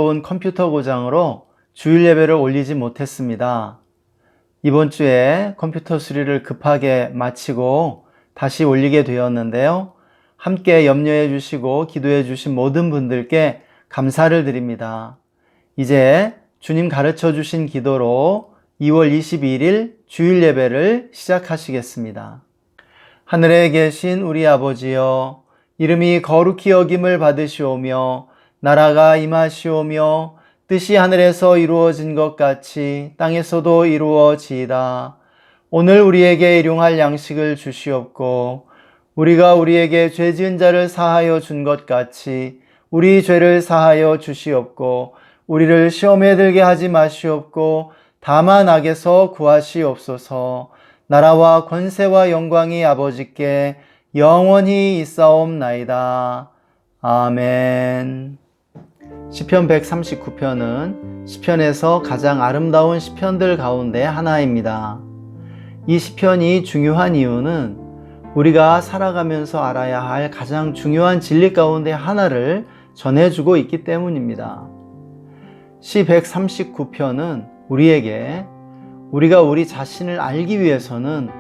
온 컴퓨터 고장으로 주일 예배를 올리지 못했습니다. 이번 주에 컴퓨터 수리를 급하게 마치고 다시 올리게 되었는데요. 함께 염려해 주시고 기도해 주신 모든 분들께 감사를 드립니다. 이제 주님 가르쳐 주신 기도로 2월 21일 주일 예배를 시작하시겠습니다. 하늘에 계신 우리 아버지여, 이름이 거룩히 여김을 받으시오며 나라가 임하시오며 뜻이 하늘에서 이루어진 것 같이 땅에서도 이루어지이다. 오늘 우리에게 일용할 양식을 주시옵고 우리가 우리에게 죄 지은 자를 사하여 준 것 같이 우리 죄를 사하여 주시옵고 우리를 시험에 들게 하지 마시옵고 다만 악에서 구하시옵소서. 나라와 권세와 영광이 아버지께 영원히 있사옵나이다. 아멘. 시편 139편은 시편에서 가장 아름다운 시편들 가운데 하나입니다. 이 시편이 중요한 이유는 우리가 살아가면서 알아야 할 가장 중요한 진리 가운데 하나를 전해주고 있기 때문입니다. 시 139편은 우리에게 우리가 우리 자신을 알기 위해서는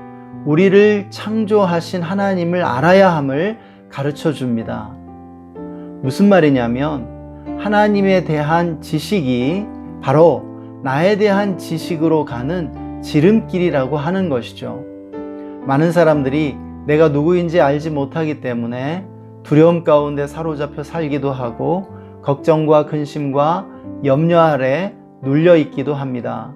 우리를 창조하신 하나님을 알아야 함을 가르쳐 줍니다. 무슨 말이냐면 하나님에 대한 지식이 바로 나에 대한 지식으로 가는 지름길이라고 하는 것이죠. 많은 사람들이 내가 누구인지 알지 못하기 때문에 두려움 가운데 사로잡혀 살기도 하고 걱정과 근심과 염려 아래 눌려 있기도 합니다.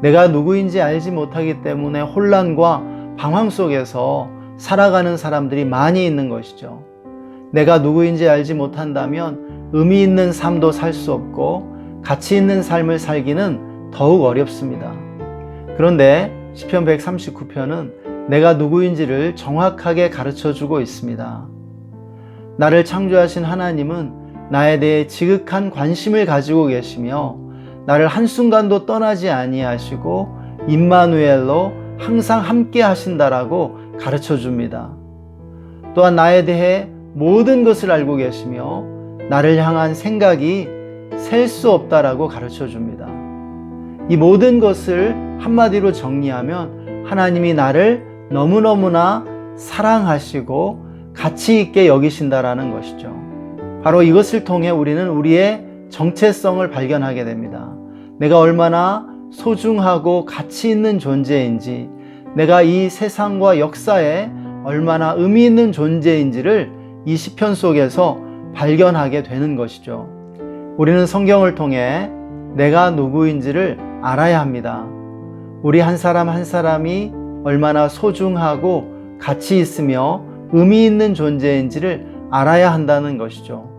내가 누구인지 알지 못하기 때문에 혼란과 방황 속에서 살아가는 사람들이 많이 있는 것이죠. 내가 누구인지 알지 못한다면 의미 있는 삶도 살 수 없고 가치 있는 삶을 살기는 더욱 어렵습니다. 그런데 시편 139편은 내가 누구인지를 정확하게 가르쳐주고 있습니다. 나를 창조하신 하나님은 나에 대해 지극한 관심을 가지고 계시며 나를 한순간도 떠나지 아니하시고 임마누엘로 항상 함께 하신다라고 가르쳐 줍니다. 또한 나에 대해 모든 것을 알고 계시며 나를 향한 생각이 셀 수 없다라고 가르쳐 줍니다. 이 모든 것을 한마디로 정리하면 하나님이 나를 너무너무나 사랑하시고 가치 있게 여기신다라는 것이죠. 바로 이것을 통해 우리는 우리의 정체성을 발견하게 됩니다. 내가 얼마나 소중하고 가치 있는 존재인지, 내가 이 세상과 역사에 얼마나 의미 있는 존재인지를 이 시편 속에서 발견하게 되는 것이죠. 우리는 성경을 통해 내가 누구인지를 알아야 합니다. 우리 한 사람 한 사람이 얼마나 소중하고 가치 있으며 의미 있는 존재인지를 알아야 한다는 것이죠.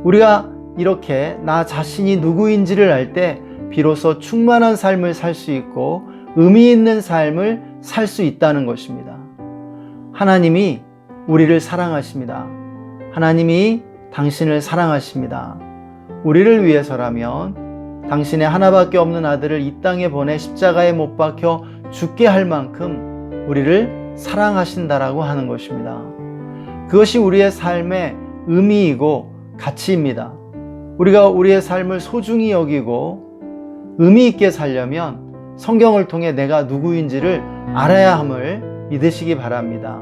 우리가 이렇게 나 자신이 누구인지를 알 때 비로소 충만한 삶을 살 수 있고 의미 있는 삶을 살 수 있다는 것입니다. 하나님이 우리를 사랑하십니다. 하나님이 당신을 사랑하십니다. 우리를 위해서라면 당신의 하나밖에 없는 아들을 이 땅에 보내 십자가에 못 박혀 죽게 할 만큼 우리를 사랑하신다라고 하는 것입니다. 그것이 우리의 삶의 의미이고 가치입니다. 우리가 우리의 삶을 소중히 여기고 의미 있게 살려면 성경을 통해 내가 누구인지를 알아야 함을 믿으시기 바랍니다.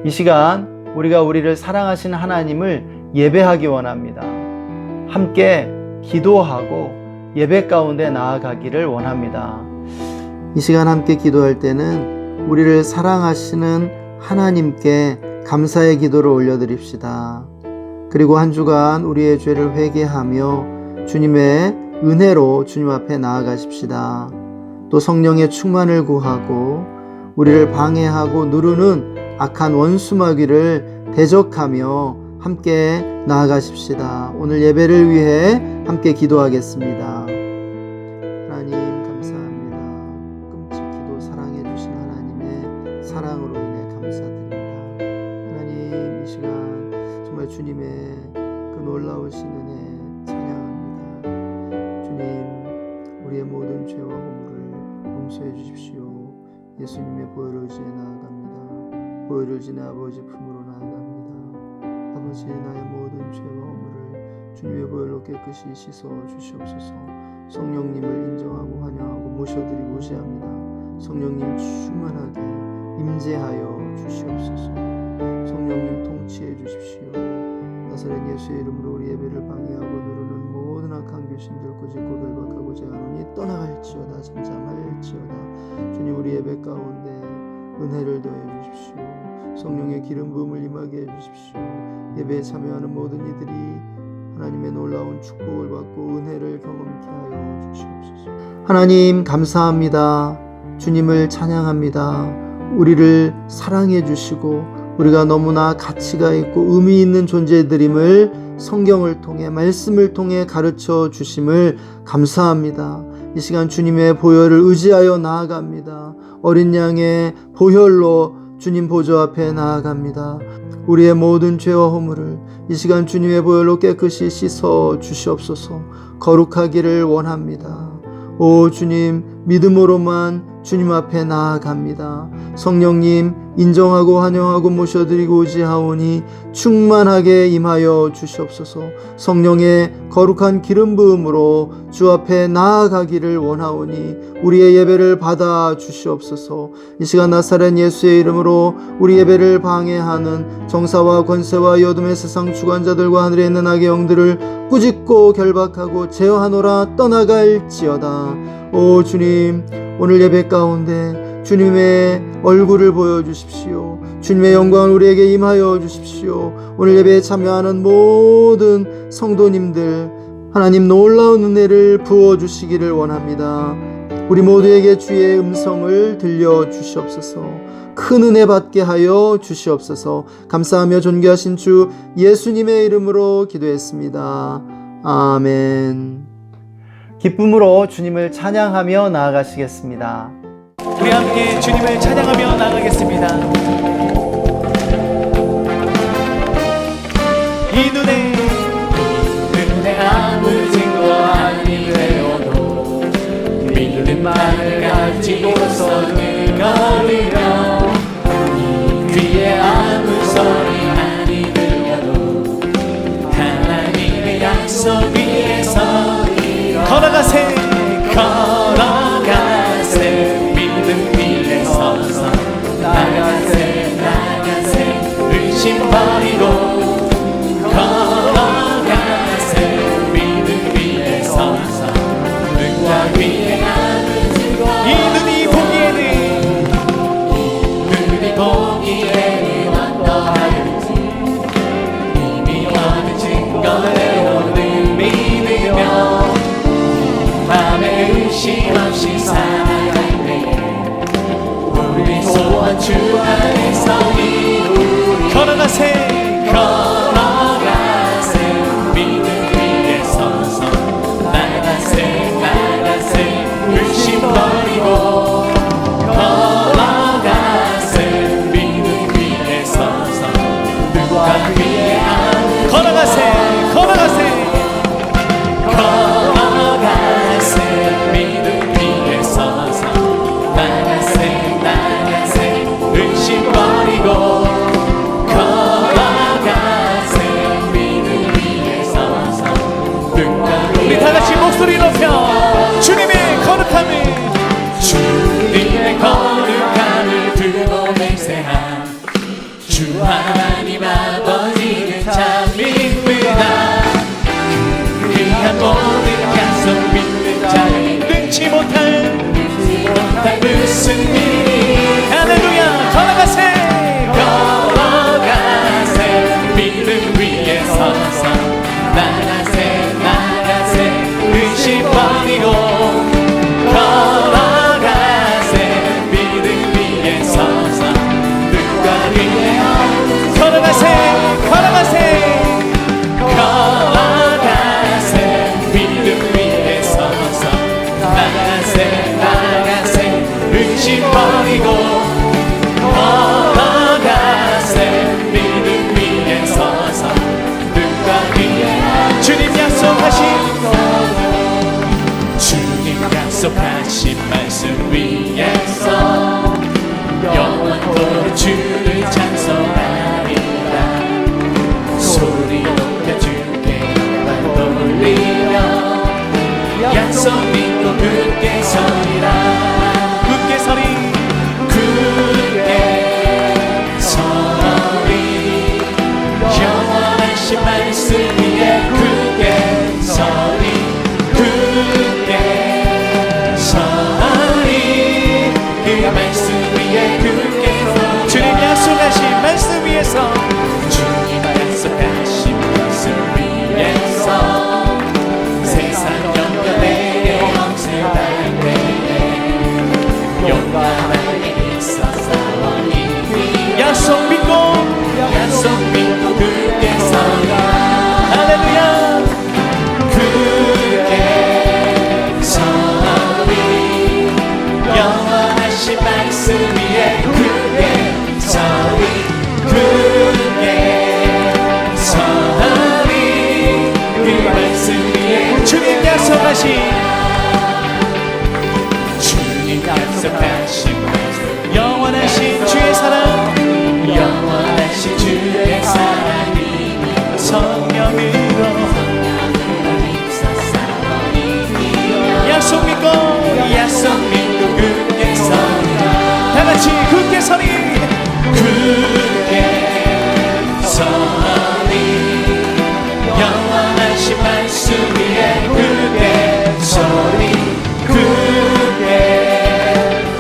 이 시간 우리가 우리를 사랑하신 하나님을 예배하기 원합니다. 함께 기도하고 예배 가운데 나아가기를 원합니다. 이 시간 함께 기도할 때는 우리를 사랑하시는 하나님께 감사의 기도를 올려드립시다. 그리고 한 주간 우리의 죄를 회개하며 주님의 은혜로 주님 앞에 나아가십시다. 또 성령의 충만을 구하고 우리를 방해하고 누르는 악한 원수마귀를 대적하며 함께 나아가십시다. 오늘 예배를 위해 함께 기도하겠습니다. 하나님 감사합니다. 끔찍히도 사랑해 주신 하나님의 사랑으로 인해 감사드립니다. 하나님 이 시간 정말 주님의 그 놀라우신 은혜 찬양합니다. 주님 우리의 모든 죄와 허물을 용서해 주십시오. 예수님의 보혈을 의지해 나아갑니다. 보혈을 지나 아버지 품으로 나아갑니다. 아버지 나의 모든 죄와 허물을 주님의 보혈로 깨끗이 씻어 주시옵소서. 성령님을 인정하고 환영하고 모셔드리고 의지합니다. 성령님 충만하게 임재하여 주시옵소서. 성령님 통치해 주십시오. 나사렛 예수의 이름으로 우리 예배를 방해하고 누르는 모든 악한 귀신들 꾸짖고 결박하고 제하노니 떠나갈지어다. 잠잠할지어다. 주님, 우리 예배 가운데 은혜를 더해 주십시오. 성령의 기름 부음을 임하게 해 주십시오. 예배에 참여하는 모든 이들이 하나님의 놀라운 축복을 받고 은혜를 경험케 하여 주시옵소서. 하나님 감사합니다. 주님을 찬양합니다. 우리를 사랑해 주시고 우리가 너무나 가치가 있고 의미 있는 존재들임을 성경을 통해 말씀을 통해 가르쳐 주심을 감사합니다. 이 시간 주님의 보혈을 의지하여 나아갑니다. 어린 양의 보혈로 주님 보좌 앞에 나아갑니다. 우리의 모든 죄와 허물을 이 시간 주님의 보혈로 깨끗이 씻어 주시옵소서. 거룩하기를 원합니다. 오 주님, 믿음으로만 주님 앞에 나아갑니다. 성령님 인정하고 환영하고 모셔드리고 의지하오니 충만하게 임하여 주시옵소서. 성령의 거룩한 기름 부음으로 주 앞에 나아가기를 원하오니 우리의 예배를 받아 주시옵소서. 이 시간 나사렛 예수의 이름으로 우리 예배를 방해하는 정사와 권세와 이 어둠의 세상 주관자들과 하늘에 있는 악의 영들을 꾸짖고 결박하고 제어하노라. 떠나갈지어다. 오 주님, 오늘 예배 가운데 주님의 얼굴을 보여주십시오. 주님의 영광을 우리에게 임하여 주십시오. 오늘 예배에 참여하는 모든 성도님들, 하나님 놀라운 은혜를 부어주시기를 원합니다. 우리 모두에게 주의 음성을 들려주시옵소서. 큰 은혜 받게 하여 주시옵소서. 감사하며 존귀하신 주 예수님의 이름으로 기도했습니다. 아멘. 기쁨으로 주님을 찬양하며 나아가시겠습니다. 우리 함께 주님을 찬양하며 나아가겠습니다. 이 눈에 아무 증거 아니 되어도 믿음만을 가지고서 걸으며 이 귀에 아무 소리 아니 들려도 하나님의 약속 위에 서리 걸어가세 믿음 위에 서서 나가세 의심 버리고 걸어가세 믿음 위에 서서 눈과 귀에 이 눈이 보기에는 어떠하든지 이미 얻은 증거대로 믿 영원하신 주님 약속하신 말씀 영원하신 주의 사랑 영원하신 주의 사랑이 성령으로 약속 믿고 굳게 서리라 다같이 굳게 서리 영원하신 말씀 위에 굳게 서리 굳게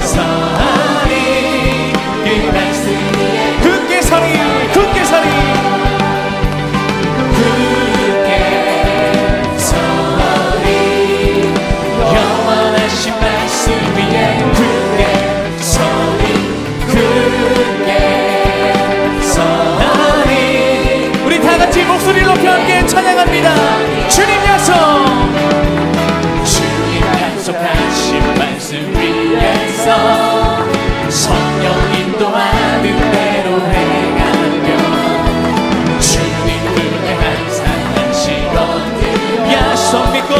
서리 그 말씀 위에 굳게 서리 굳게 서리 굳게 서리 영원하신 말씀 위에 굳게 서리 굳게 서리 우리 다같이 목소리를 높여 함께 찬양합니다. 주님 약속하신 말씀 위에서 성령 인도하는 대로 행하며 주님 그의 항상 하시거든 약속 믿고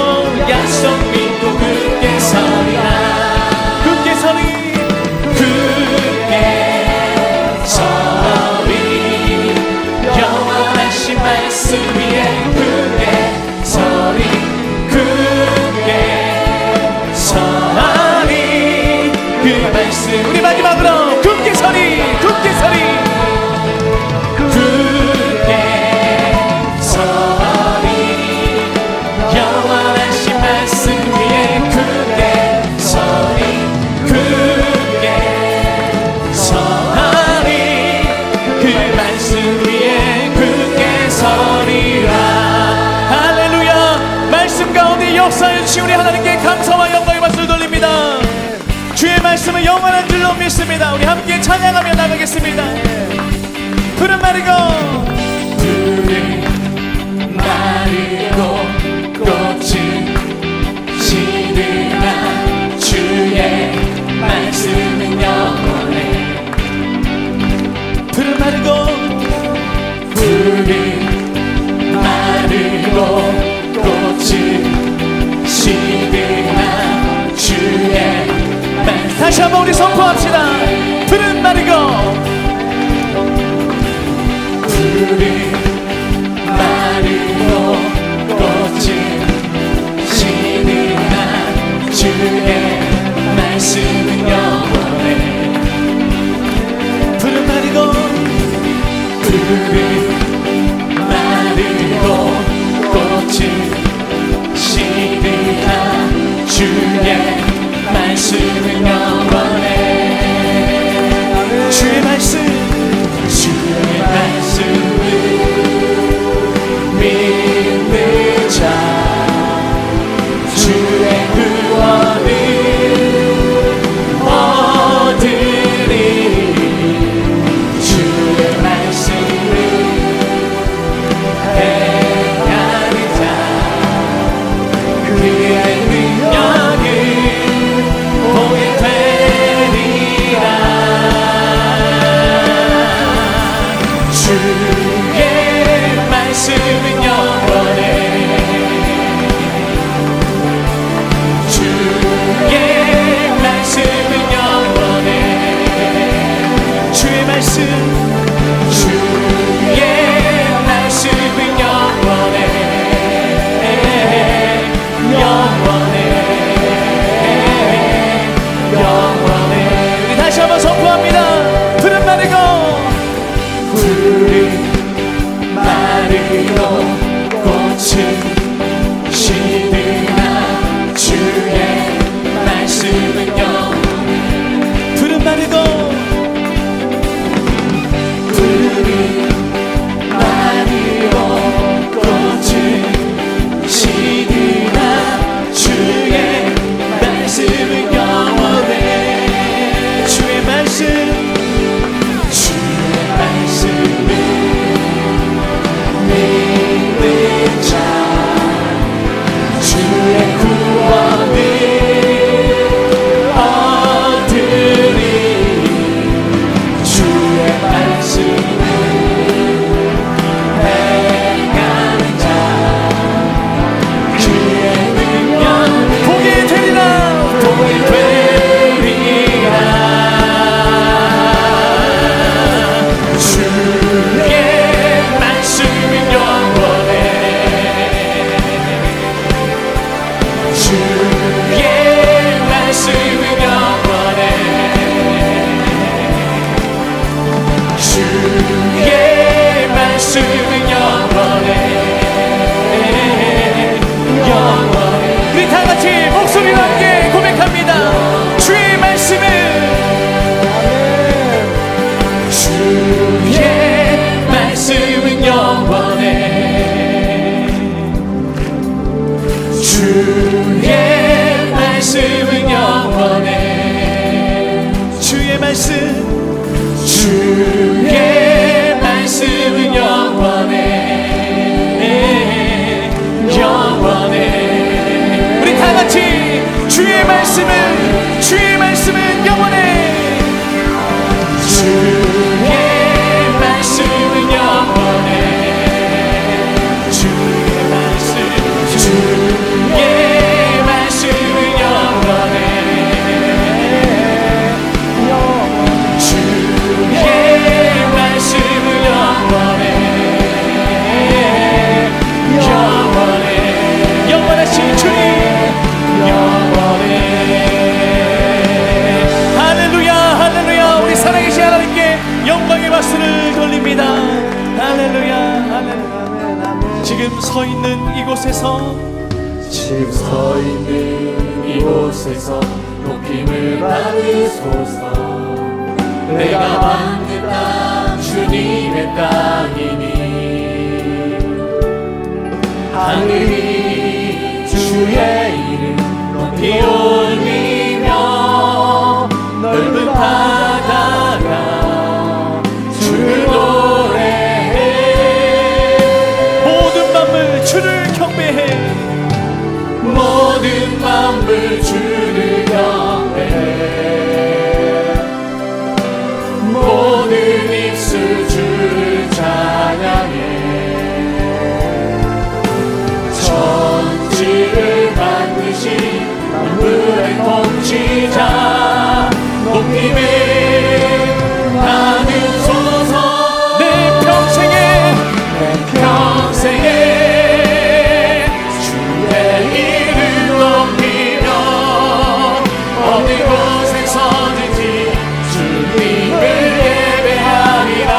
굳게 서리라 굳게 서리 굳게 서리 영원하신 말씀 위에 굳게 서리 그 말씀 우리 마지막으로 굳게 서리 굳게 서리 굳게 서리 영원하신 말씀 위에 굳게 서리 굳게 서리 그 말씀 위에 굳게 서리라 할렐루야 말씀 가운데 역사해 주신 우리 하나님께 감사와 영광의 박수를 돌립니다. 주의 말씀은 영원한 줄로 믿습니다. 우리 함께 찬양하며 나가겠습니다. 푸른 마르고 꽃은 시드나 주의 말씀은 영원해 푸른 마르고 꽃은 시드나 주의 다시 한번 우리 선포합시다. 푸른 마르고 꽃은 시드나 주의 말씀은 영원해 푸른 마르고 꽃은 시드나 주의 말씀은 영원해 주의 말씀을 믿는 자 주의 구원을 얻으리 주의 말씀을 행하는 자 그의 능력을 보게 되리라 주의 말씀은 영원해 주의 말씀은 영원해 주의 말씀은 영원해 영원해 우리 다시 한번 선포합니다. 푸른 마르고 꽃은 시드나 주의 말씀은 영원해 푸른 마르고 꽃은 시드나 주의 말씀은 영원해 주의 말씀을 믿는 자 말씀은 영원해 영원해. 우리 다 같이 목소리로 함께 고백합니다. 주의 말씀은 주의 말씀은 영원해 주의 말씀은 영원해 주의 말씀 주의 말씀은 영원해 영원해. 우리 다 같이 주의 말씀은 영원해 주의 말씀은 영원해 주의 말씀 주의 말씀은 영원해 주의 말씀은 영원해 영원해 영원하신 주님 영원해. 할렐루야 할렐루야. 우리 살아계신 하나님께 영광의 박수를 돌립니다. 할렐루야 할렐루야. 지금 서 있는 이곳에서 높임을 받으소서. 내가 만든 땅 주님의 땅이니 하늘이 주의 이름 높이 올리며 넓은 바다가 주를 노래해. 모든 만물 주를 경배해 모든 만물 주를 경배해. 모든 입술 주를 찬양해. 천지를 만드신 만물의 통치자 높임을 받으소서. 내 평생에 주의 이름 높이며 어느 곳에서든지 주님을 예배하리라.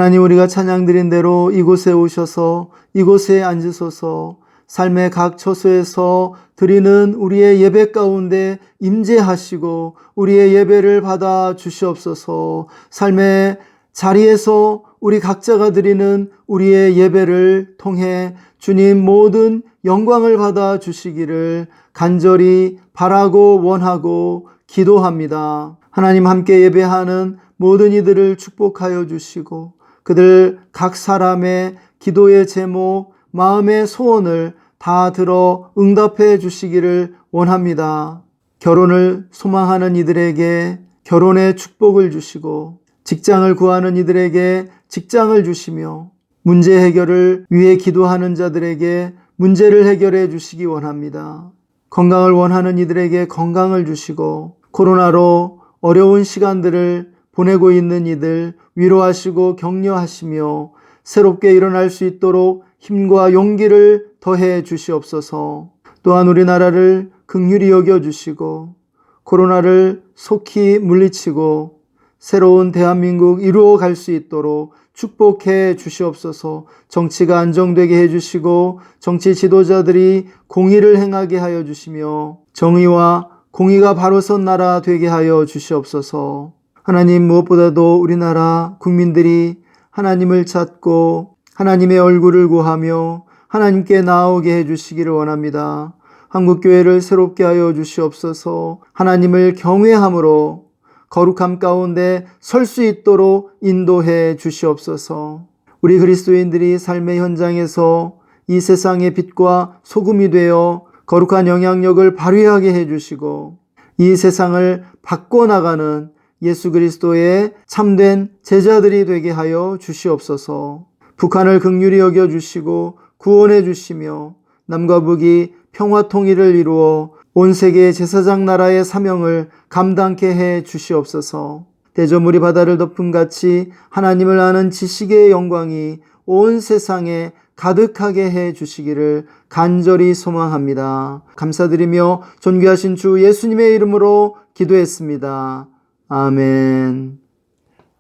하나님, 우리가 찬양드린 대로 이곳에 오셔서 이곳에 앉으소서. 삶의 각 처소에서 드리는 우리의 예배 가운데 임재하시고 우리의 예배를 받아 주시옵소서. 삶의 자리에서 우리 각자가 드리는 우리의 예배를 통해 주님 모든 영광을 받아 주시기를 간절히 바라고 원하고 기도합니다. 하나님, 함께 예배하는 모든 이들을 축복하여 주시고 그들 각 사람의 기도의 제목, 마음의 소원을 다 들어 응답해 주시기를 원합니다. 결혼을 소망하는 이들에게 결혼의 축복을 주시고 직장을 구하는 이들에게 직장을 주시며 문제 해결을 위해 기도하는 자들에게 문제를 해결해 주시기 원합니다. 건강을 원하는 이들에게 건강을 주시고 코로나로 어려운 시간들을 보내고 있는 이들 위로하시고 격려하시며 새롭게 일어날 수 있도록 힘과 용기를 더해 주시옵소서. 또한 우리나라를 긍휼히 여겨주시고 코로나를 속히 물리치고 새로운 대한민국 이루어 갈 수 있도록 축복해 주시옵소서. 정치가 안정되게 해주시고 정치 지도자들이 공의를 행하게 하여 주시며 정의와 공의가 바로 선 나라 되게 하여 주시옵소서. 하나님, 무엇보다도 우리나라 국민들이 하나님을 찾고 하나님의 얼굴을 구하며 하나님께 나아오게 해주시기를 원합니다. 한국교회를 새롭게 하여 주시옵소서. 하나님을 경외함으로 거룩함 가운데 설 수 있도록 인도해 주시옵소서. 우리 그리스도인들이 삶의 현장에서 이 세상의 빛과 소금이 되어 거룩한 영향력을 발휘하게 해주시고 이 세상을 바꿔나가는 예수 그리스도의 참된 제자들이 되게 하여 주시옵소서. 북한을 긍휼히 여겨주시고 구원해 주시며 남과 북이 평화 통일을 이루어 온 세계 제사장 나라의 사명을 감당케 해 주시옵소서. 대저물이 바다를 덮음 같이 하나님을 아는 지식의 영광이 온 세상에 가득하게 해 주시기를 간절히 소망합니다. 감사드리며 존귀하신 주 예수님의 이름으로 기도했습니다. 아멘.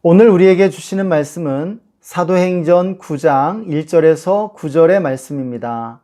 오늘 우리에게 주시는 말씀은 사도행전 9장 1절에서 9절의 말씀입니다.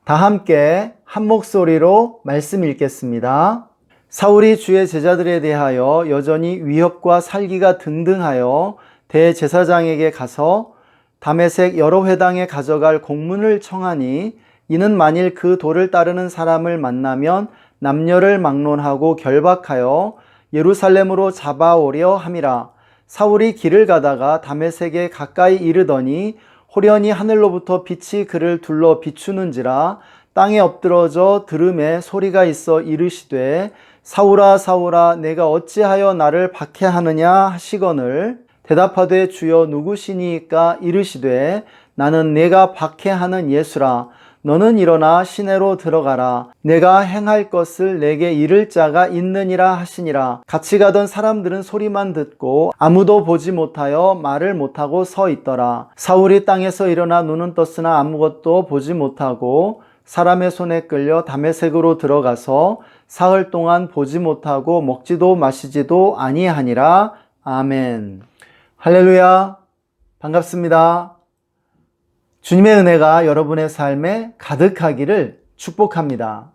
다 함께 한 목소리로 말씀 읽겠습니다. 사울이 주의 제자들에 대하여 여전히 위협과 살기가 등등하여 대제사장에게 가서 다메섹 여러 회당에 가져갈 공문을 청하니 이는 만일 그 도를 따르는 사람을 만나면 남녀를 막론하고 결박하여 예루살렘으로 잡아오려 함이라. 사울이 길을 가다가 다메섹에 가까이 이르더니 호련히 하늘로부터 빛이 그를 둘러 비추는지라. 땅에 엎드러져 들음에 소리가 있어 이르시되 사울아 사울아 내가 어찌하여 나를 박해하느냐 하시거늘 대답하되 주여 누구시니까 이르시되 나는 내가 박해하는 예수라. 너는 일어나 시내로 들어가라. 내가 행할 것을 내게 이를 자가 있느니라 하시니라. 같이 가던 사람들은 소리만 듣고 아무도 보지 못하여 말을 못하고 서 있더라. 사울이 땅에서 일어나 눈은 떴으나 아무것도 보지 못하고 사람의 손에 끌려 다메섹으로 들어가서 사흘 동안 보지 못하고 먹지도 마시지도 아니하니라. 아멘. 할렐루야. 반갑습니다. 주님의 은혜가 여러분의 삶에 가득하기를 축복합니다.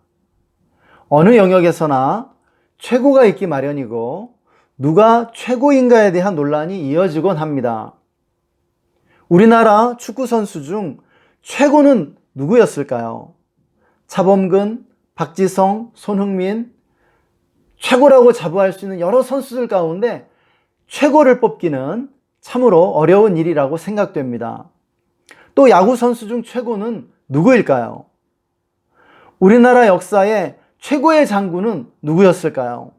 어느 영역에서나 최고가 있기 마련이고 누가 최고인가에 대한 논란이 이어지곤 합니다. 우리나라 축구 선수 중 최고는 누구였을까요? 차범근, 박지성, 손흥민, 최고라고 자부할 수 있는 여러 선수들 가운데 최고를 뽑기는 참으로 어려운 일이라고 생각됩니다. 또 야구 선수 중 최고는 누구일까요? 우리나라 역사의 최고의 장군은 누구였을까요?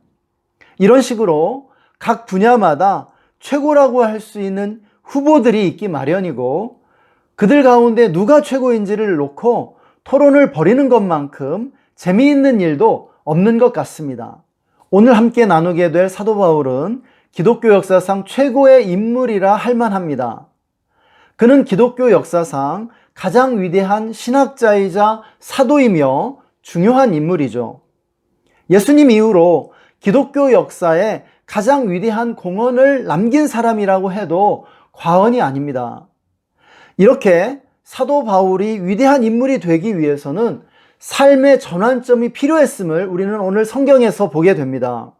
이런 식으로 각 분야마다 최고라고 할 수 있는 후보들이 있기 마련이고 그들 가운데 누가 최고인지를 놓고 토론을 벌이는 것만큼 재미있는 일도 없는 것 같습니다. 오늘 함께 나누게 될 사도 바울은 기독교 역사상 최고의 인물이라 할 만합니다. 그는 기독교 역사상 가장 위대한 신학자이자 사도이며 중요한 인물이죠. 예수님 이후로 기독교 역사에 가장 위대한 공헌을 남긴 사람이라고 해도 과언이 아닙니다. 이렇게 사도 바울이 위대한 인물이 되기 위해서는 삶의 전환점이 필요했음을 우리는 오늘 성경에서 보게 됩니다.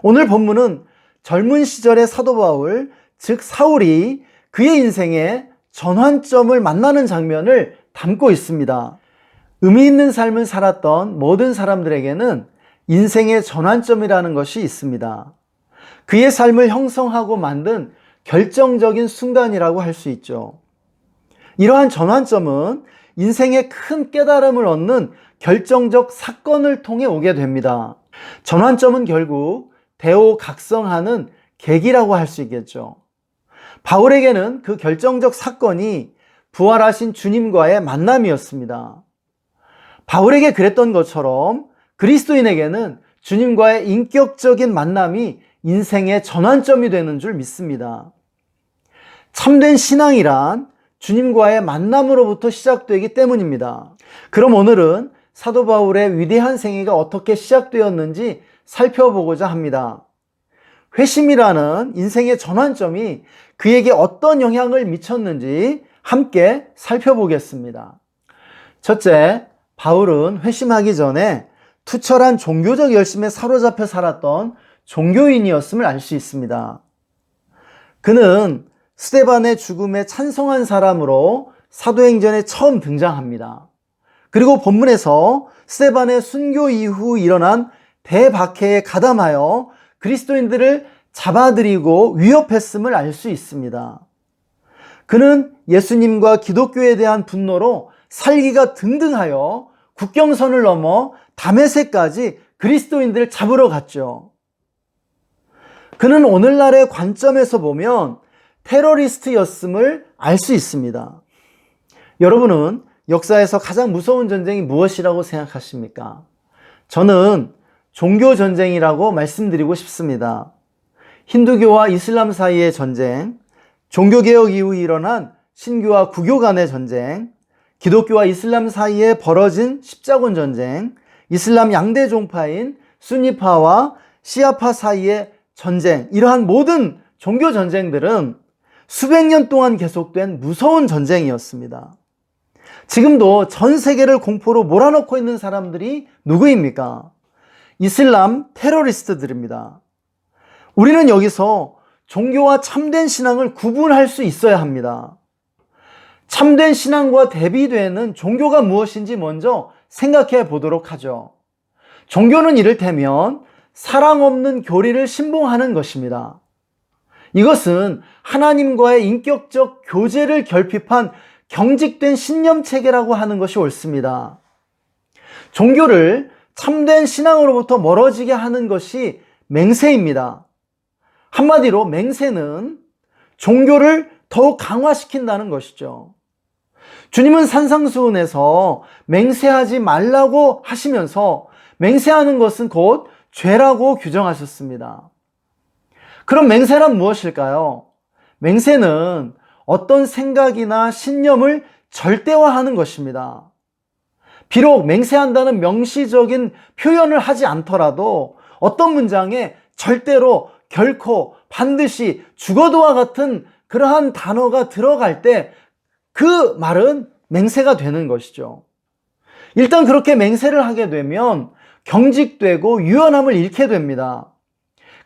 오늘 본문은 젊은 시절의 사도 바울, 즉 사울이 그의 인생에 전환점을 만나는 장면을 담고 있습니다. 의미 있는 삶을 살았던 모든 사람들에게는 인생의 전환점이라는 것이 있습니다. 그의 삶을 형성하고 만든 결정적인 순간이라고 할 수 있죠. 이러한 전환점은 인생의 큰 깨달음을 얻는 결정적 사건을 통해 오게 됩니다. 전환점은 결국 대오각성하는 계기라고 할 수 있겠죠. 바울에게는 그 결정적 사건이 부활하신 주님과의 만남이었습니다. 바울에게 그랬던 것처럼 그리스도인에게는 주님과의 인격적인 만남이 인생의 전환점이 되는 줄 믿습니다. 참된 신앙이란 주님과의 만남으로부터 시작되기 때문입니다. 그럼 오늘은 사도 바울의 위대한 생애가 어떻게 시작되었는지 살펴보고자 합니다. 회심이라는 인생의 전환점이 그에게 어떤 영향을 미쳤는지 함께 살펴보겠습니다. 첫째, 바울은 회심하기 전에 투철한 종교적 열심에 사로잡혀 살았던 종교인이었음을 알 수 있습니다. 그는 스데반의 죽음에 찬송한 사람으로 사도행전에 처음 등장합니다. 그리고 본문에서 스데반의 순교 이후 일어난 대박해에 가담하여 그리스도인들을 잡아들이고 위협했음을 알 수 있습니다. 그는 예수님과 기독교에 대한 분노로 살기가 등등하여 국경선을 넘어 다메섹까지 그리스도인들을 잡으러 갔죠. 그는 오늘날의 관점에서 보면 테러리스트였음을 알 수 있습니다. 여러분은 역사에서 가장 무서운 전쟁이 무엇이라고 생각하십니까? 저는 종교전쟁이라고 말씀드리고 싶습니다. 힌두교와 이슬람 사이의 전쟁, 종교개혁 이후 일어난 신교와 구교 간의 전쟁, 기독교와 이슬람 사이에 벌어진 십자군 전쟁, 이슬람 양대 종파인 수니파와 시아파 사이의 전쟁, 이러한 모든 종교 전쟁들은 수백 년 동안 계속된 무서운 전쟁이었습니다. 지금도 전 세계를 공포로 몰아넣고 있는 사람들이 누구입니까? 이슬람 테러리스트들입니다. 우리는 여기서 종교와 참된 신앙을 구분할 수 있어야 합니다. 참된 신앙과 대비되는 종교가 무엇인지 먼저 생각해 보도록 하죠. 종교는 이를테면 사랑 없는 교리를 신봉하는 것입니다. 이것은 하나님과의 인격적 교제를 결핍한 경직된 신념체계라고 하는 것이 옳습니다. 종교를 참된 신앙으로부터 멀어지게 하는 것이 맹세입니다. 한마디로 맹세는 종교를 더욱 강화시킨다는 것이죠. 주님은 산상수훈에서 맹세하지 말라고 하시면서 맹세하는 것은 곧 죄라고 규정하셨습니다. 그럼 맹세란 무엇일까요? 맹세는 어떤 생각이나 신념을 절대화하는 것입니다. 비록 맹세한다는 명시적인 표현을 하지 않더라도 어떤 문장에 절대로, 결코, 반드시, 죽어도와 같은 그러한 단어가 들어갈 때 그 말은 맹세가 되는 것이죠. 일단 그렇게 맹세를 하게 되면 경직되고 유연함을 잃게 됩니다.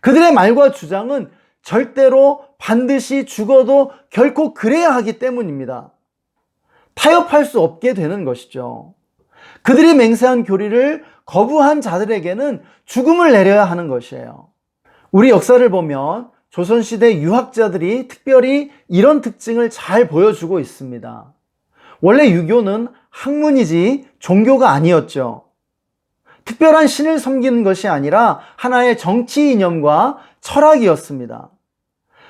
그들의 말과 주장은 절대로, 반드시, 죽어도 결코 그래야 하기 때문입니다. 타협할 수 없게 되는 것이죠. 그들이 맹세한 교리를 거부한 자들에게는 죽음을 내려야 하는 것이에요. 우리 역사를 보면 조선시대 유학자들이 특별히 이런 특징을 잘 보여주고 있습니다. 원래 유교는 학문이지 종교가 아니었죠. 특별한 신을 섬기는 것이 아니라 하나의 정치 이념과 철학이었습니다.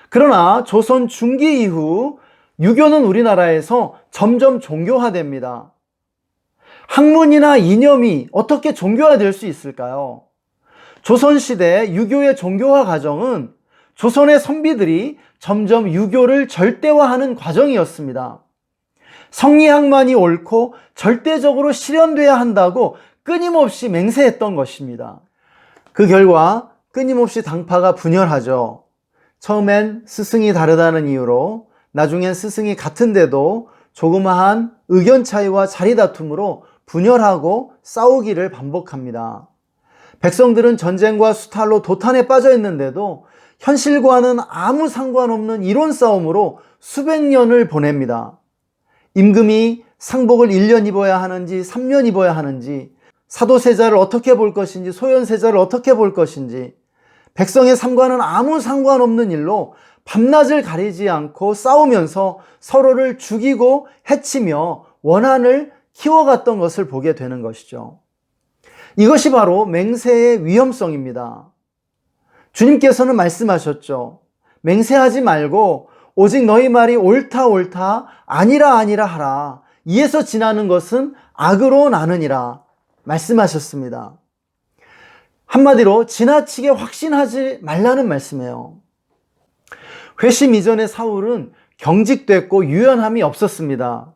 그러나 조선 중기 이후 유교는 우리나라에서 점점 종교화됩니다. 학문이나 이념이 어떻게 종교화될 수 있을까요? 조선시대 유교의 종교화 과정은 조선의 선비들이 점점 유교를 절대화하는 과정이었습니다. 성리학만이 옳고 절대적으로 실현돼야 한다고 끊임없이 맹세했던 것입니다. 그 결과 끊임없이 당파가 분열하죠. 처음엔 스승이 다르다는 이유로, 나중엔 스승이 같은데도 조그마한 의견 차이와 자리 다툼으로 분열하고 싸우기를 반복합니다. 백성들은 전쟁과 수탈로 도탄에 빠져 있는데도 현실과는 아무 상관없는 이론 싸움으로 수백 년을 보냅니다. 임금이 상복을 1년 입어야 하는지 3년 입어야 하는지, 사도세자를 어떻게 볼 것인지 소현세자를 어떻게 볼 것인지, 백성의 삶과는 아무 상관없는 일로 밤낮을 가리지 않고 싸우면서 서로를 죽이고 해치며 원한을 키워갔던 것을 보게 되는 것이죠. 이것이 바로 맹세의 위험성입니다. 주님께서는 말씀하셨죠. 맹세하지 말고 오직 너희 말이 옳다 옳다 아니라 아니라 하라. 이에서 지나는 것은 악으로 나느니라 말씀하셨습니다. 한마디로 지나치게 확신하지 말라는 말씀이에요. 회심 이전의 사울은 경직됐고 유연함이 없었습니다.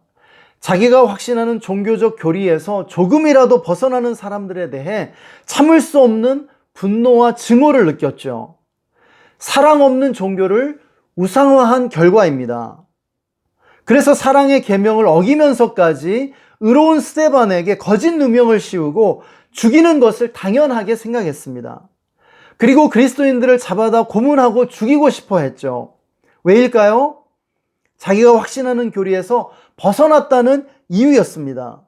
자기가 확신하는 종교적 교리에서 조금이라도 벗어나는 사람들에 대해 참을 수 없는 분노와 증오를 느꼈죠. 사랑 없는 종교를 우상화한 결과입니다. 그래서 사랑의 계명을 어기면서까지 의로운 스데반에게 거짓 누명을 씌우고 죽이는 것을 당연하게 생각했습니다. 그리고 그리스도인들을 잡아다 고문하고 죽이고 싶어 했죠. 왜일까요? 자기가 확신하는 교리에서 벗어났다는 이유였습니다.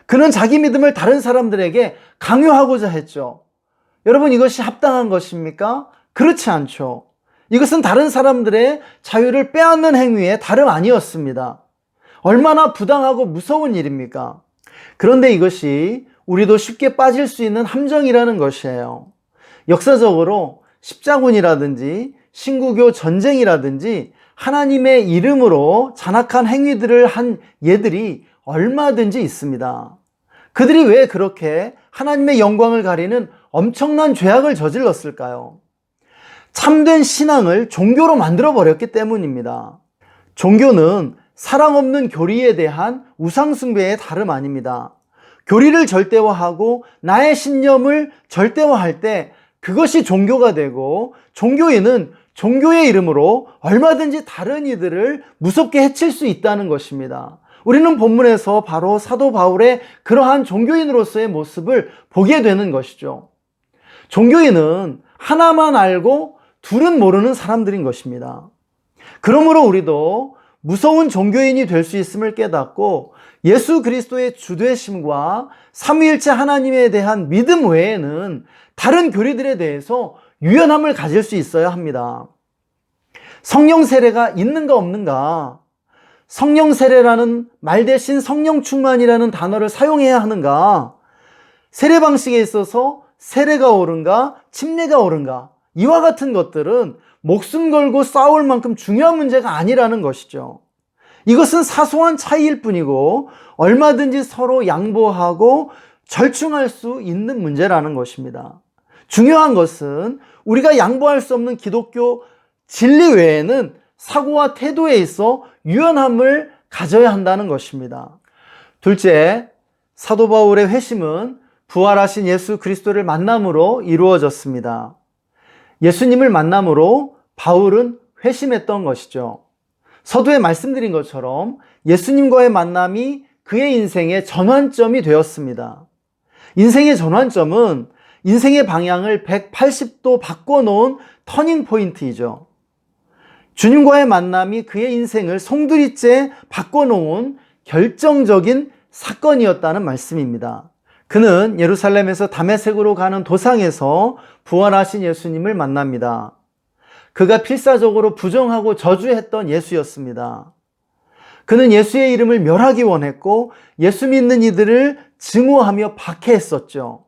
그는 자기 믿음을 다른 사람들에게 강요하고자 했죠. 여러분, 이것이 합당한 것입니까? 그렇지 않죠. 이것은 다른 사람들의 자유를 빼앗는 행위에 다름 아니었습니다. 얼마나 부당하고 무서운 일입니까? 그런데 이것이 우리도 쉽게 빠질 수 있는 함정이라는 것이에요. 역사적으로 십자군이라든지 신구교 전쟁이라든지 하나님의 이름으로 잔악한 행위들을 한 예들이 얼마든지 있습니다. 그들이 왜 그렇게 하나님의 영광을 가리는 엄청난 죄악을 저질렀을까요? 참된 신앙을 종교로 만들어버렸기 때문입니다. 종교는 사랑 없는 교리에 대한 우상숭배의 다름 아닙니다. 교리를 절대화하고 나의 신념을 절대화할 때 그것이 종교가 되고, 종교인은 종교의 이름으로 얼마든지 다른 이들을 무섭게 해칠 수 있다는 것입니다. 우리는 본문에서 바로 사도 바울의 그러한 종교인으로서의 모습을 보게 되는 것이죠. 종교인은 하나만 알고 둘은 모르는 사람들인 것입니다. 그러므로 우리도 무서운 종교인이 될 수 있음을 깨닫고 예수 그리스도의 주되심과 삼위일체 하나님에 대한 믿음 외에는 다른 교리들에 대해서 유연함을 가질 수 있어야 합니다. 성령 세례가 있는가 없는가? 성령 세례라는 말 대신 성령 충만이라는 단어를 사용해야 하는가? 세례 방식에 있어서 세례가 옳은가? 침례가 옳은가? 이와 같은 것들은 목숨 걸고 싸울 만큼 중요한 문제가 아니라는 것이죠. 이것은 사소한 차이일 뿐이고 얼마든지 서로 양보하고 절충할 수 있는 문제라는 것입니다. 중요한 것은 우리가 양보할 수 없는 기독교 진리 외에는 사고와 태도에 있어 유연함을 가져야 한다는 것입니다. 둘째, 사도 바울의 회심은 부활하신 예수 그리스도를 만남으로 이루어졌습니다. 예수님을 만남으로 바울은 회심했던 것이죠. 서두에 말씀드린 것처럼 예수님과의 만남이 그의 인생의 전환점이 되었습니다. 인생의 전환점은 인생의 방향을 180도 바꿔놓은 터닝 포인트이죠. 주님과의 만남이 그의 인생을 송두리째 바꿔놓은 결정적인 사건이었다는 말씀입니다. 그는 예루살렘에서 다메섹으로 가는 도상에서 부활하신 예수님을 만납니다. 그가 필사적으로 부정하고 저주했던 예수였습니다. 그는 예수의 이름을 멸하기 원했고 예수 믿는 이들을 증오하며 박해했었죠.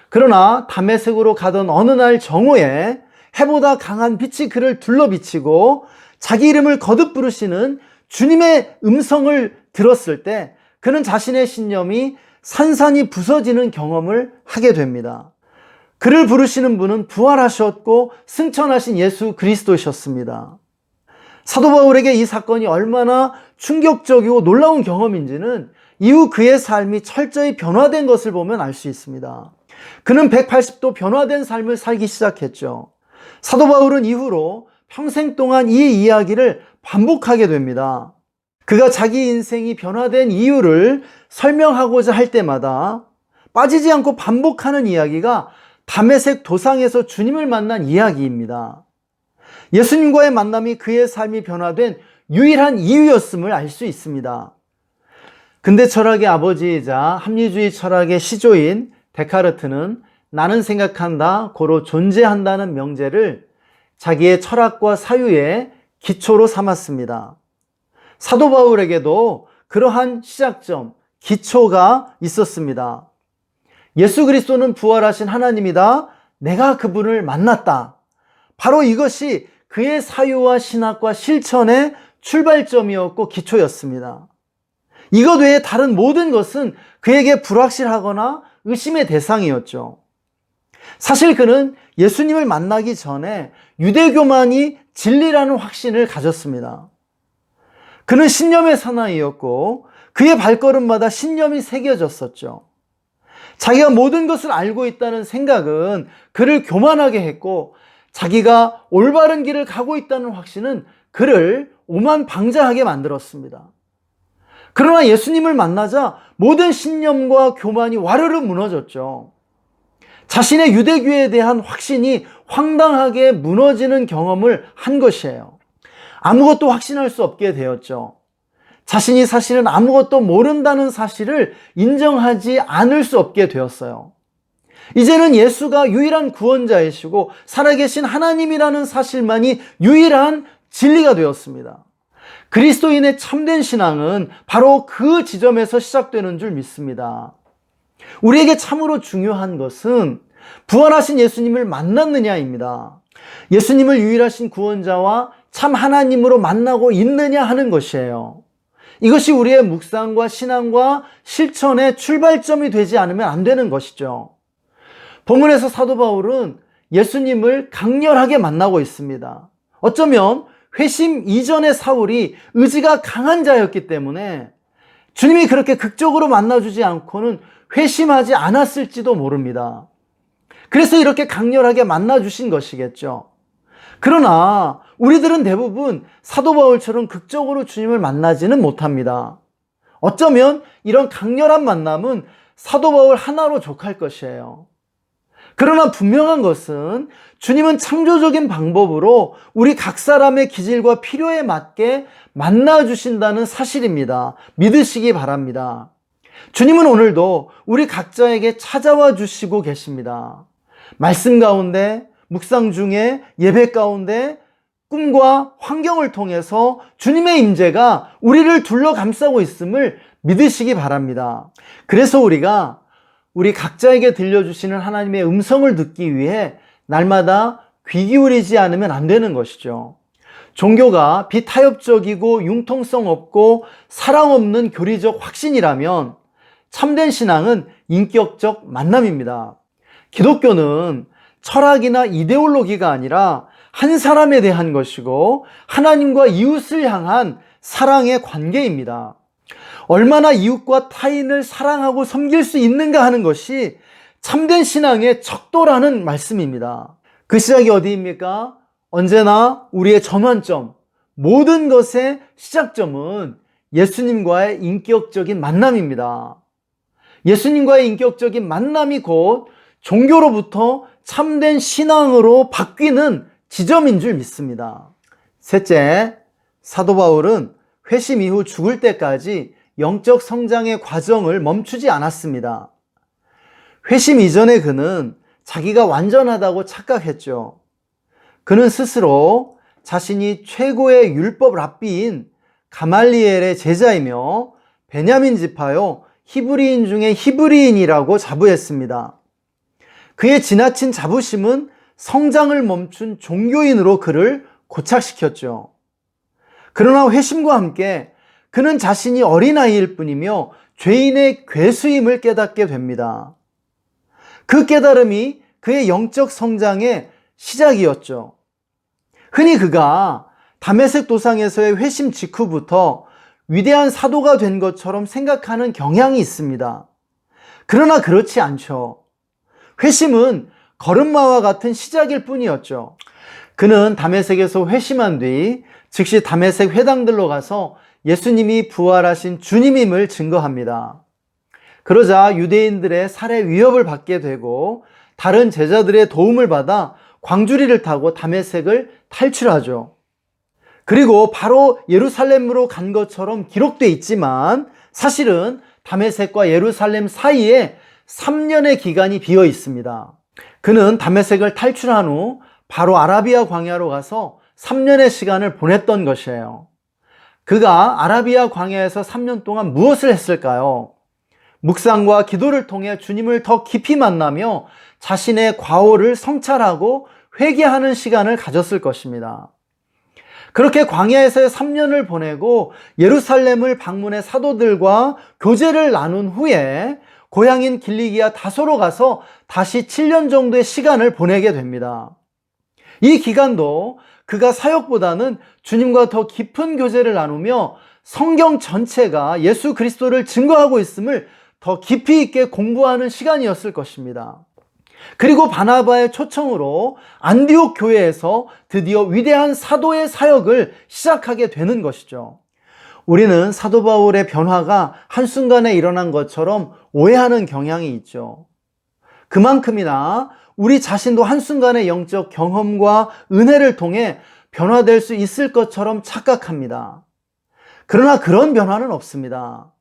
그러나 다메섹으로 가던 어느 날 정오에 해보다 강한 빛이 그를 둘러비치고 자기 이름을 거듭 부르시는 주님의 음성을 들었을 때 그는 자신의 신념이 산산이 부서지는 경험을 하게 됩니다. 그를 부르시는 분은 부활하셨고 승천하신 예수 그리스도이셨습니다. 사도 바울에게 이 사건이 얼마나 충격적이고 놀라운 경험인지는 이후 그의 삶이 철저히 변화된 것을 보면 알 수 있습니다. 그는 180도 변화된 삶을 살기 시작했죠. 사도 바울은 이후로 평생 동안 이 이야기를 반복하게 됩니다. 그가 자기 인생이 변화된 이유를 설명하고자 할 때마다 빠지지 않고 반복하는 이야기가 다메섹 도상에서 주님을 만난 이야기입니다. 예수님과의 만남이 그의 삶이 변화된 유일한 이유였음을 알 수 있습니다. 근대 철학의 아버지이자 합리주의 철학의 시조인 데카르트는 나는 생각한다, 고로 존재한다는 명제를 자기의 철학과 사유의 기초로 삼았습니다. 사도 바울에게도 그러한 시작점, 기초가 있었습니다. 예수 그리스도는 부활하신 하나님이다. 내가 그분을 만났다. 바로 이것이 그의 사유와 신학과 실천의 출발점이었고 기초였습니다. 이것 외에 다른 모든 것은 그에게 불확실하거나 의심의 대상이었죠. 사실 그는 예수님을 만나기 전에 유대교만이 진리라는 확신을 가졌습니다. 그는 신념의 사나이였고 그의 발걸음마다 신념이 새겨졌었죠. 자기가 모든 것을 알고 있다는 생각은 그를 교만하게 했고 자기가 올바른 길을 가고 있다는 확신은 그를 오만방자하게 만들었습니다. 그러나 예수님을 만나자 모든 신념과 교만이 와르르 무너졌죠. 자신의 유대교에 대한 확신이 황당하게 무너지는 경험을 한 것이에요. 아무것도 확신할 수 없게 되었죠. 자신이 사실은 아무것도 모른다는 사실을 인정하지 않을 수 없게 되었어요. 이제는 예수가 유일한 구원자이시고 살아계신 하나님이라는 사실만이 유일한 진리가 되었습니다. 그리스도인의 참된 신앙은 바로 그 지점에서 시작되는 줄 믿습니다. 우리에게 참으로 중요한 것은 부활하신 예수님을 만났느냐입니다. 예수님을 유일하신 구원자와 참 하나님으로 만나고 있느냐 하는 것이에요. 이것이 우리의 묵상과 신앙과 실천의 출발점이 되지 않으면 안 되는 것이죠. 본문에서 사도 바울은 예수님을 강렬하게 만나고 있습니다. 어쩌면 회심 이전의 사울이 의지가 강한 자였기 때문에 주님이 그렇게 극적으로 만나주지 않고는 회심하지 않았을지도 모릅니다. 그래서 이렇게 강렬하게 만나주신 것이겠죠. 그러나 우리들은 대부분 사도 바울처럼 극적으로 주님을 만나지는 못합니다. 어쩌면 이런 강렬한 만남은 사도 바울 하나로 족할 것이에요. 그러나 분명한 것은 주님은 창조적인 방법으로 우리 각 사람의 기질과 필요에 맞게 만나주신다는 사실입니다. 믿으시기 바랍니다. 주님은 오늘도 우리 각자에게 찾아와 주시고 계십니다. 말씀 가운데, 묵상 중에, 예배 가운데, 꿈과 환경을 통해서 주님의 임재가 우리를 둘러 감싸고 있음을 믿으시기 바랍니다. 그래서 우리가 우리 각자에게 들려주시는 하나님의 음성을 듣기 위해 날마다 귀 기울이지 않으면 안 되는 것이죠. 종교가 비타협적이고 융통성 없고 사랑 없는 교리적 확신이라면 참된 신앙은 인격적 만남입니다. 기독교는 철학이나 이데올로기가 아니라 한 사람에 대한 것이고 하나님과 이웃을 향한 사랑의 관계입니다. 얼마나 이웃과 타인을 사랑하고 섬길 수 있는가 하는 것이 참된 신앙의 척도라는 말씀입니다. 그 시작이 어디입니까? 언제나 우리의 전환점, 모든 것의 시작점은 예수님과의 인격적인 만남입니다. 예수님과의 인격적인 만남이 곧 종교로부터 참된 신앙으로 바뀌는 지점인 줄 믿습니다. 셋째, 사도 바울은 회심 이후 죽을 때까지 영적 성장의 과정을 멈추지 않았습니다. 회심 이전에 그는 자기가 완전하다고 착각했죠. 그는 스스로 자신이 최고의 율법 랍비인 가말리엘의 제자이며 베냐민 지파요 히브리인 중에 히브리인이라고 자부했습니다. 그의 지나친 자부심은 성장을 멈춘 종교인으로 그를 고착시켰죠. 그러나 회심과 함께 그는 자신이 어린아이일 뿐이며 죄인의 괴수임을 깨닫게 됩니다. 그 깨달음이 그의 영적 성장의 시작이었죠. 흔히 그가 다메섹 도상에서의 회심 직후부터 위대한 사도가 된 것처럼 생각하는 경향이 있습니다. 그러나 그렇지 않죠. 회심은 걸음마와 같은 시작일 뿐이었죠. 그는 다메섹에서 회심한 뒤 즉시 다메섹 회당들로 가서 예수님이 부활하신 주님임을 증거합니다. 그러자 유대인들의 살해 위협을 받게 되고 다른 제자들의 도움을 받아 광주리를 타고 다메섹을 탈출하죠. 그리고 바로 예루살렘으로 간 것처럼 기록되어 있지만 사실은 다메섹과 예루살렘 사이에 3년의 기간이 비어 있습니다. 그는 다메섹을 탈출한 후 바로 아라비아 광야로 가서 3년의 시간을 보냈던 것이에요. 그가 아라비아 광야에서 3년 동안 무엇을 했을까요? 묵상과 기도를 통해 주님을 더 깊이 만나며 자신의 과오를 성찰하고 회개하는 시간을 가졌을 것입니다. 그렇게 광야에서의 3년을 보내고 예루살렘을 방문해 사도들과 교제를 나눈 후에 고향인 길리기아 다소로 가서 다시 7년 정도의 시간을 보내게 됩니다. 이 기간도 그가 사역보다는 주님과 더 깊은 교제를 나누며 성경 전체가 예수 그리스도를 증거하고 있음을 더 깊이 있게 공부하는 시간이었을 것입니다. 그리고 바나바의 초청으로 안디옥 교회에서 드디어 위대한 사도의 사역을 시작하게 되는 것이죠. 우리는 사도 바울의 변화가 한순간에 일어난 것처럼 오해하는 경향이 있죠. 그만큼이나 우리 자신도 한순간의 영적 경험과 은혜를 통해 변화될 수 있을 것처럼 착각합니다. 그러나 그런 변화는 없습니다.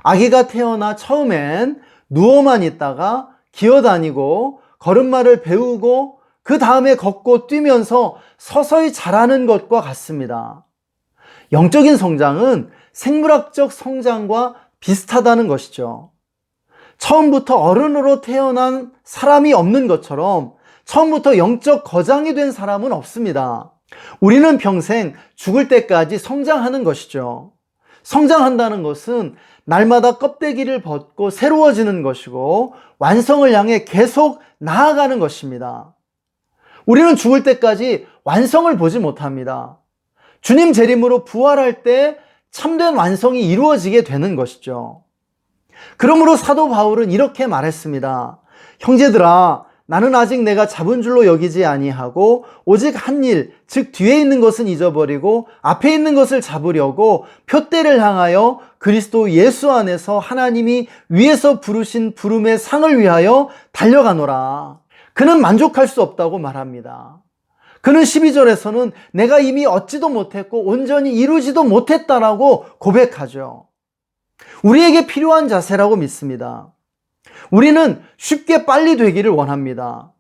아기가 태어나 처음엔 누워만 있다가 기어다니고 걸음마를 배우고 그 다음에 걷고 뛰면서 서서히 자라는 것과 같습니다. 영적인 성장은 생물학적 성장과 비슷하다는 것이죠. 처음부터 어른으로 태어난 사람이 없는 것처럼 처음부터 영적 거장이 된 사람은 없습니다. 우리는 평생 죽을 때까지 성장하는 것이죠. 성장한다는 것은 날마다 껍데기를 벗고 새로워지는 것이고 완성을 향해 계속 나아가는 것입니다. 우리는 죽을 때까지 완성을 보지 못합니다. 주님 재림으로 부활할 때 참된 완성이 이루어지게 되는 것이죠. 그러므로 사도 바울은 이렇게 말했습니다. 형제들아, 나는 아직 내가 잡은 줄로 여기지 아니하고 오직 한 일, 즉 뒤에 있는 것은 잊어버리고 앞에 있는 것을 잡으려고 표대를 향하여 그리스도 예수 안에서 하나님이 위에서 부르신 부름의 상을 위하여 달려가노라. 그는 만족할 수 없다고 말합니다. 그는 12절에서는 내가 이미 얻지도 못했고 온전히 이루지도 못했다라고 고백하죠. 우리에게 필요한 자세라고 믿습니다. 우리는 쉽게 빨리 되기를 원합니다.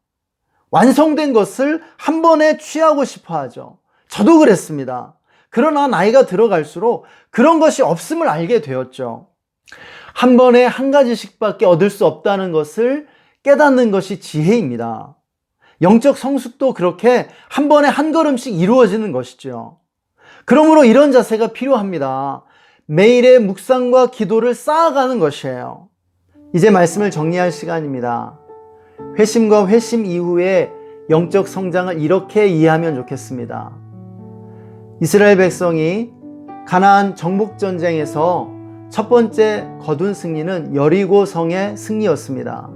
완성된 것을 한 번에 취하고 싶어 하죠. 저도 그랬습니다. 그러나 나이가 들어갈수록 그런 것이 없음을 알게 되었죠. 한 번에 한 가지씩밖에 얻을 수 없다는 것을 깨닫는 것이 지혜입니다. 영적 성숙도 그렇게 한 번에 한 걸음씩 이루어지는 것이죠. 그러므로 이런 자세가 필요합니다. 매일의 묵상과 기도를 쌓아가는 것이에요. 이제 말씀을 정리할 시간입니다. 회심과 회심 이후에 영적 성장을 이렇게 이해하면 좋겠습니다. 이스라엘 백성이 가나안 정복전쟁에서 첫 번째 거둔 승리는 여리고성의 승리였습니다.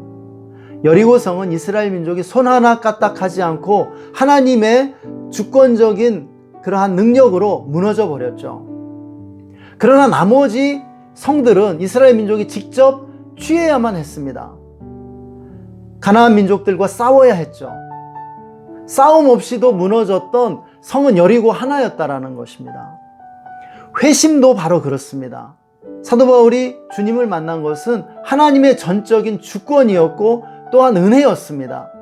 여리고성은 이스라엘 민족이 손 하나 까딱하지 않고 하나님의 주권적인 그러한 능력으로 무너져 버렸죠. 그러나 나머지 성들은 이스라엘 민족이 직접 취해야만 했습니다. 가나안 민족들과 싸워야 했죠. 싸움 없이도 무너졌던 성은 여리고 하나였다라는 것입니다. 회심도 바로 그렇습니다. 사도 바울이 주님을 만난 것은 하나님의 전적인 주권이었고 또한 은혜였습니다.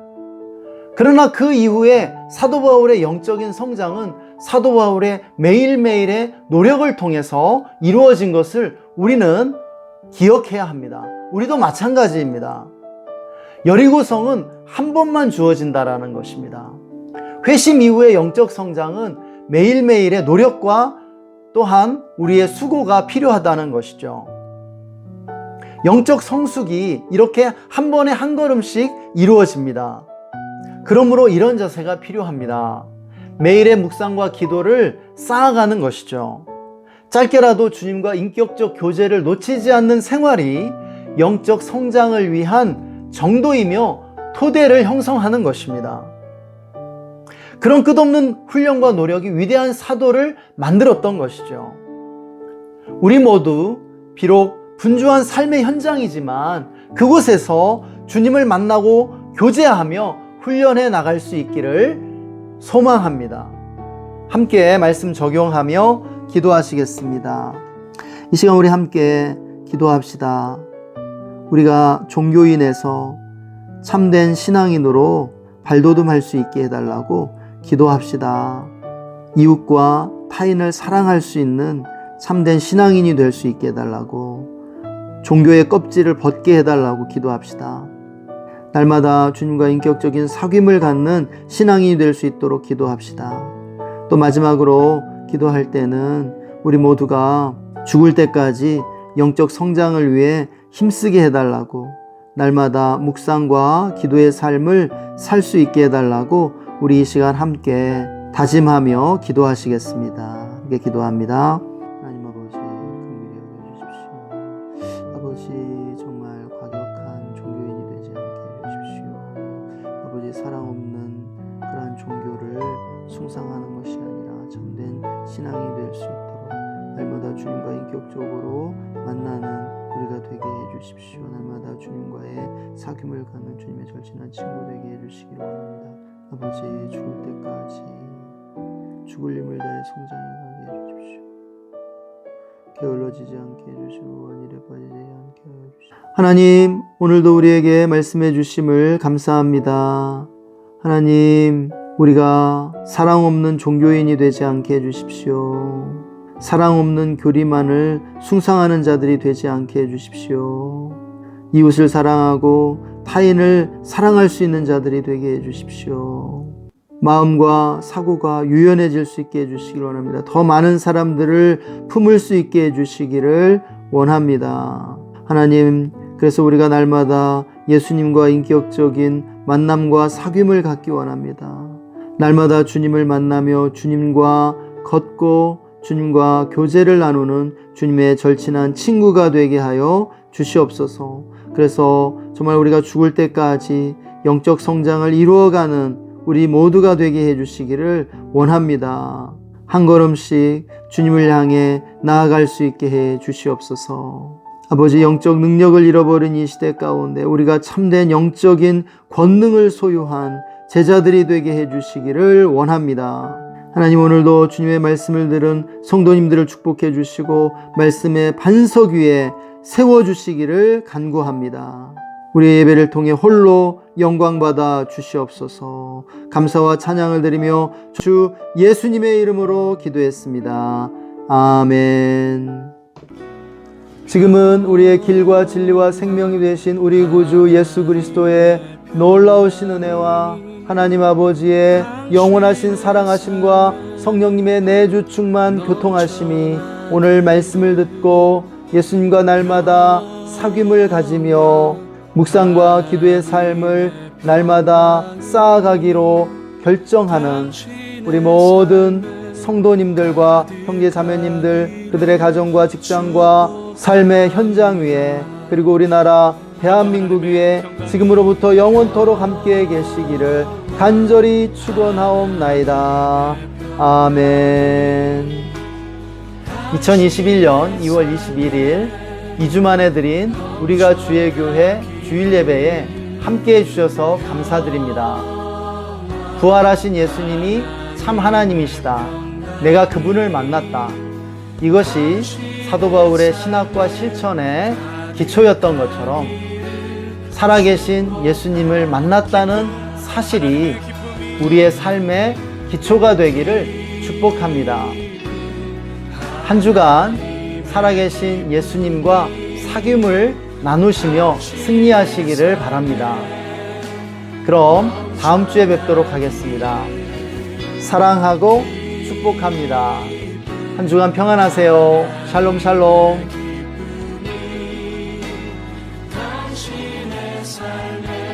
그러나 그 이후에 사도 바울의 영적인 성장은 사도 바울의 매일매일의 노력을 통해서 이루어진 것을 우리는 기억해야 합니다. 우리도 마찬가지입니다. 여리고성은 한 번만 주어진다라는 것입니다. 회심 이후의 영적 성장은 매일매일의 노력과 또한 우리의 수고가 필요하다는 것이죠. 영적 성숙이 이렇게 한 번에 한 걸음씩 이루어집니다. 그러므로 이런 자세가 필요합니다. 매일의 묵상과 기도를 쌓아가는 것이죠. 짧게라도 주님과 인격적 교제를 놓치지 않는 생활이 영적 성장을 위한 정도이며 토대를 형성하는 것입니다. 그런 끝없는 훈련과 노력이 위대한 사도를 만들었던 것이죠. 우리 모두 비록 분주한 삶의 현장이지만 그곳에서 주님을 만나고 교제하며 훈련해 나갈 수 있기를 소망합니다. 함께 말씀 적용하며 기도하시겠습니다. 이 시간 우리 함께 기도합시다. 우리가 종교인에서 참된 신앙인으로 발돋움할 수 있게 해달라고 기도합시다. 이웃과 타인을 사랑할 수 있는 참된 신앙인이 될 수 있게 해달라고, 종교의 껍질을 벗게 해달라고 기도합시다. 날마다 주님과 인격적인 사귐을 갖는 신앙인이 될 수 있도록 기도합시다. 또 마지막으로 기도할 때는 우리 모두가 죽을 때까지 영적 성장을 위해 힘쓰게 해달라고, 날마다 묵상과 기도의 삶을 살 수 있게 해달라고 우리 이 시간 함께 다짐하며 기도하시겠습니다. 함께 기도합니다. 하나님 아버지, 긍휼히 여겨주십시오. 아버지, 정말 과격한 종교인이 되지 않게 해주십시오. 아버지, 사랑 없는 그러한 종교를 숭상하는 것이 아니라 참된 신앙이 될 수 있도록 날마다 주님과 인격적으로 만나는 우리가 되게 해주십시오. 날마다 주님과의 사귐을 갖는 주님의 절친한 친구 되게 해주시기를 원합니다. 아버지, 죽을 때까지 죽을 힘을 다해 성장해 가게 해주십시오. 게을러지지 않게 해주시고 원일에 빠지지 않게 해주십시오. 하나님, 오늘도 우리에게 말씀해 주심을 감사합니다. 하나님, 우리가 사랑 없는 종교인이 되지 않게 해주십시오. 사랑 없는 교리만을 숭상하는 자들이 되지 않게 해주십시오. 이웃을 사랑하고 타인을 사랑할 수 있는 자들이 되게 해주십시오. 마음과 사고가 유연해질 수 있게 해주시기를 원합니다. 더 많은 사람들을 품을 수 있게 해주시기를 원합니다. 하나님, 그래서 우리가 날마다 예수님과 인격적인 만남과 사귐을 갖기 원합니다. 날마다 주님을 만나며 주님과 걷고 주님과 교제를 나누는 주님의 절친한 친구가 되게 하여 주시옵소서. 그래서 정말 우리가 죽을 때까지 영적 성장을 이루어가는 우리 모두가 되게 해주시기를 원합니다. 한 걸음씩 주님을 향해 나아갈 수 있게 해 주시옵소서. 아버지, 영적 능력을 잃어버린 이 시대 가운데 우리가 참된 영적인 권능을 소유한 제자들이 되게 해 주시기를 원합니다. 하나님, 오늘도 주님의 말씀을 들은 성도님들을 축복해 주시고 말씀의 반석 위에 세워주시기를 간구합니다. 우리의 예배를 통해 홀로 영광받아 주시옵소서. 감사와 찬양을 드리며 주 예수님의 이름으로 기도했습니다. 아멘. 지금은 우리의 길과 진리와 생명이 되신 우리 구주 예수 그리스도의 놀라우신 은혜와 하나님 아버지의 영원하신 사랑하심과 성령님의 내주 충만 교통하심이 오늘 말씀을 듣고 예수님과 날마다 사귐을 가지며 묵상과 기도의 삶을 날마다 쌓아가기로 결정하는 우리 모든 성도님들과 형제 자매님들, 그들의 가정과 직장과 삶의 현장 위에, 그리고 우리나라 대한민국 위에 지금으로부터 영원토록 함께 계시기를 간절히 축원하옵나이다. 아멘. 2021년 2월 21일 2주 만에 드린 우리가 주의 교회 주일 예배에 함께 해주셔서 감사드립니다. 부활하신 예수님이 참 하나님이시다. 내가 그분을 만났다. 이것이 사도 바울의 신학과 실천의 기초였던 것처럼 살아계신 예수님을 만났다는 사실이 우리의 삶의 기초가 되기를 축복합니다. 한 주간 살아계신 예수님과 사귐을 나누시며 승리하시기를 바랍니다. 그럼 다음 주에 뵙도록 하겠습니다. 사랑하고 축복합니다. 한 주간 평안하세요. 샬롬 샬롬. 당신의 삶에